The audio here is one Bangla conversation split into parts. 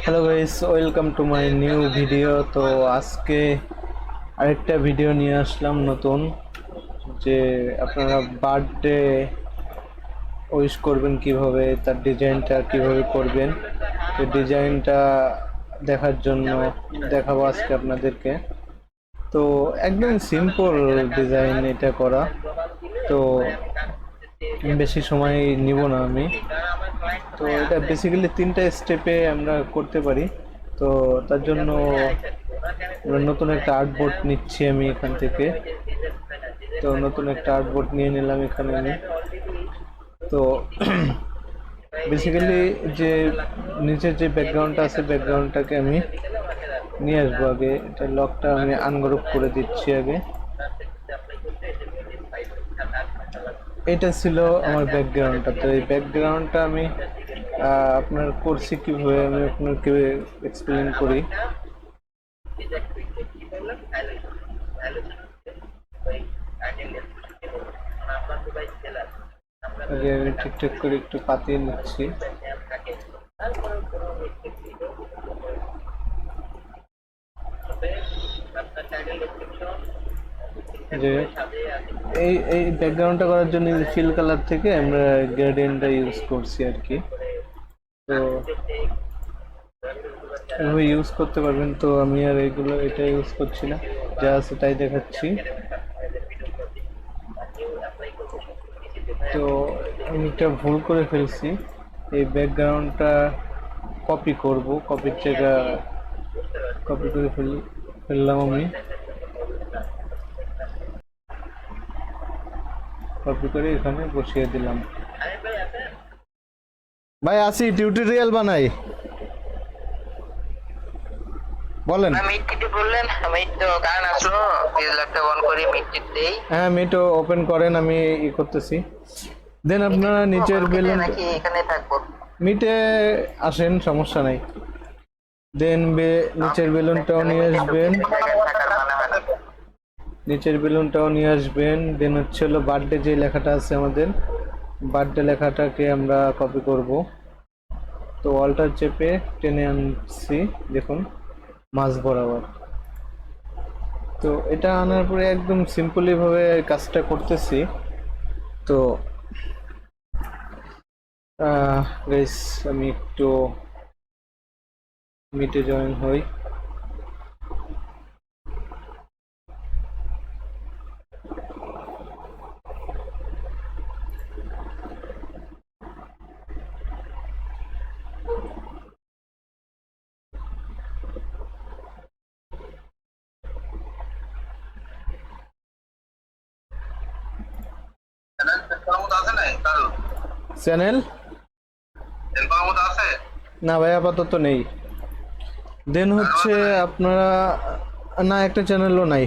Hello guys, welcome to my new video. তো আজকে আরেকটা ভিডিও নিয়ে আসলাম নতুন, যে আপনারা বার্থডে উইশ করবেন কিভাবে, তার ডিজাইনটা কিভাবে করবেন। তো ডিজাইনটা দেখার জন্য দেখাবো আজকে আপনাদেরকে। তো একদম সিম্পল ডিজাইন এটা করা, তো বেশি সময় নিব না আমি। তো এটা বেসিক্যালি তিনটা স্টেপে আমরা করতে পারি। তো তার জন্য আমরা নতুন একটা আর্টবোর্ড নিচ্ছি আমি এখান থেকে। তো নতুন একটা আর্টবোর্ড নিয়ে নিলাম এখানে আমি। তো বেসিক্যালি যে নিচের যে ব্যাকগ্রাউন্ডটা আছে, ব্যাকগ্রাউন্ডটাকে আমি নিয়ে আসবো আগে। এটা লকটা আমি আনগ্রুপ করে দিচ্ছি আগে। এটা ছিল আমার ব্যাকগ্রাউন্ডটা। তো এই ব্যাকগ্রাউন্ডটা আমি আপনার করছি কিভাবে আমি আপনাকে এক্সপ্লেন করি। আগে আমি ঠিকঠাক করে একটু পাতিয়ে নিচ্ছি। যে এই ব্যাকগ্রাউন্ডটা করার জন্য ফিল কালার থেকে আমরা গ্রেডিয়েন্টটা ইউজ করছি আর কি। তো এভাবে ইউজ করতে পারবেন। তো আমি আর এটা ইউজ করছি না, যা আছে তাই দেখাচ্ছি। তো আমি একটা ভুল করে ফেলছি, এই ব্যাকগ্রাউন্ডটা কপি করব, কপির জায়গা কপি করে ফেললাম আমি। কপি করে এখানে বসিয়ে দিলাম। ভাই আসি, টিউটোরিয়াল বানাই, বলেন। মিটটি বললেন, মিট তো গান আসলো, ল্যাপটপটা অন করে মিটটি দেই। হ্যাঁ, মিট ওপেন করেন, আমি করতেছি। দেন আপনারা নিচের বেলুন, নাকি এখানে থাকবো? মিটে আসেন, সমস্যা নাই। দেন নিচের বেলুনটাও নিয়ে আসবেন, নিচের বেলুনটাও নিয়ে আসবেন। দেন হচ্ছে হলো বার্থডে যে লেখাটা আছে আমাদের, বার্থডে লেখাটাকে আমরা কপি করব। তো অল্টার চেপে টেনে আনছি, দেখুন মাঝ বরাবর। তো এটা আনার পরে একদম সিম্পলি ভাবে কাজটা করতেছি। তো গাইস, আমি একটু মিটে জয়েন হই। চ্যানেল না ভাই, আপাতত নেই। দেন হচ্ছে আপনারা, না একটা চ্যানেলও নাই।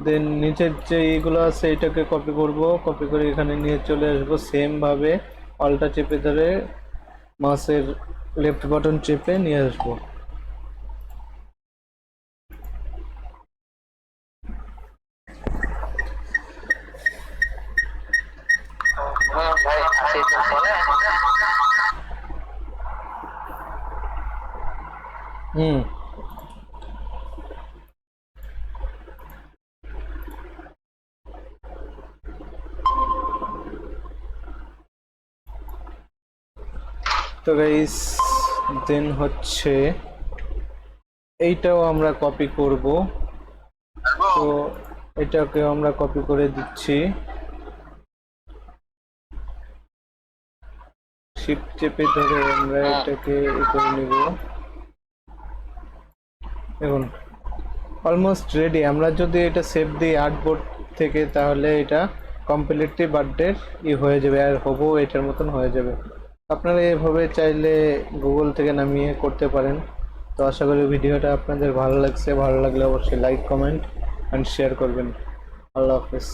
দেন নিচের যে এইগুলো আছে এটাকে কপি করব, কপি করে এখানে নিয়ে চলে আসবো। সেম ভাবে অল্টা চেপে ধরে মাউসের লেফট বাটন চেপে নিয়ে আসবো। ভাই আসি তো ফোনে। হুম, তো গাইস দেন হচ্ছে এইটাও আমরা কপি করব। তো এটাকে আমরা কপি করে দিচ্ছি, শিফট চেপে ধরে আমরা এটাকে করে নিব। দেখুন অলমোস্ট রেডি। আমরা যদি এটা সেভ দিই আর্টবোর্ড থেকে, তাহলে এটা কমপ্লিটলি বার্থডের হয়ে যাবে, আর হবো এটার মতন হয়ে যাবে। আপনারা এভাবে চাইলে গুগল থেকে নামিয়ে করতে পারেন। তো আশা করি ভিডিওটা আপনাদের ভালো লাগছে। ভালো লাগলে অবশ্যই লাইক, কমেন্ট অ্যান্ড শেয়ার করবেন। আল্লাহ হাফেজ।